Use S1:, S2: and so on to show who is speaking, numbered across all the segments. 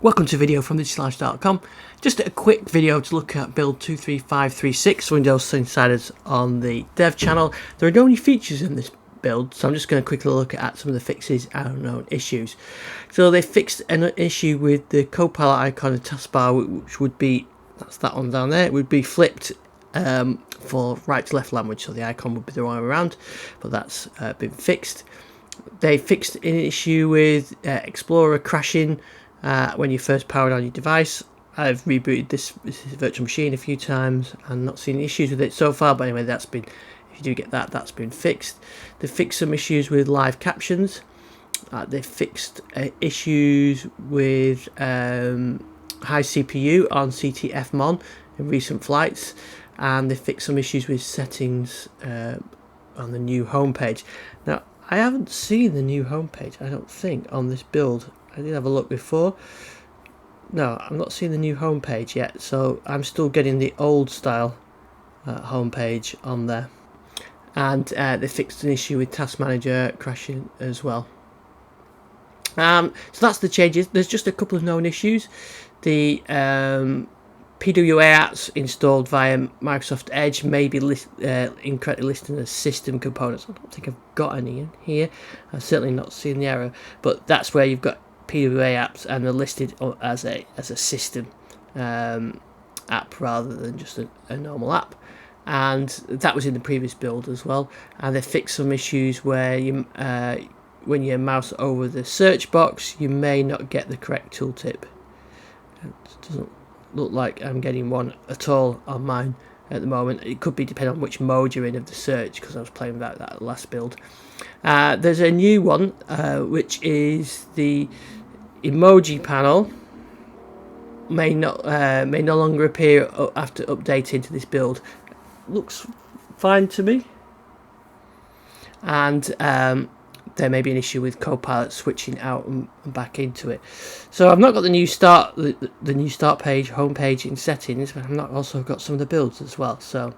S1: Welcome to a video from DigitalLifestyle.com. Just a quick video to look at build 23536 Windows Insiders on the dev channel. There are no new features in this build, so I'm just going to quickly look at some of the fixes and known issues. So they fixed an issue with the Copilot icon and taskbar, which would be, that's that one down there, it would be flipped for right to left language, so the icon would be the wrong way around, but that's been fixed. They fixed an issue with Explorer crashing when you first powered on your device. I've rebooted this virtual machine a few times and not seen issues with it so far, but anyway, that's been, if you do get that, that's been fixed. They fixed some issues with live captions. They fixed issues with high CPU on CTFMon in recent flights, and they fixed some issues with settings on the new homepage. Now, I haven't seen the new homepage, I don't think, on this build. I did have a look before. No, I'm not seeing the new homepage yet, so I'm still getting the old style homepage on there. And they fixed an issue with Task Manager crashing as well. So that's the changes. There's just a couple of known issues. The PWA apps installed via Microsoft Edge may be incorrectly listed as system components. I don't think I've got any in here. I've certainly not seen the error, but that's where you've got PWA apps and they're listed as a system app rather than just a normal app. And that was in the previous build as well. And they fixed some issues where you when you mouse over the search box, you may not get the correct tooltip. It doesn't look like I'm getting one at all on mine at the moment. It could be depending on which mode you're in of the search, because I was playing with that last build. There's a new one which is the emoji panel may no longer appear after updating to this build. Looks fine to me. And there may be an issue with Copilot switching out and back into it. So I've not got the new start new start page, home page in settings, but I've not also got some of the builds as well. So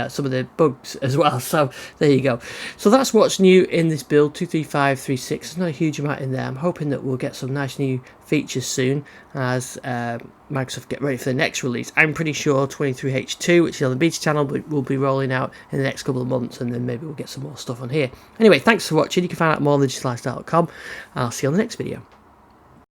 S1: some of the bugs as well. So there you go. So that's what's new in this build 23536. There's not a huge amount in there. I'm hoping that we'll get some nice new features soon as Microsoft get ready for the next release. I'm pretty sure 23H2, which is on the beta channel, will be rolling out in the next couple of months, and then maybe we'll get some more stuff on here. Anyway, thanks for watching. You can find out more on digitalifestyle.com. I'll see you on the next video.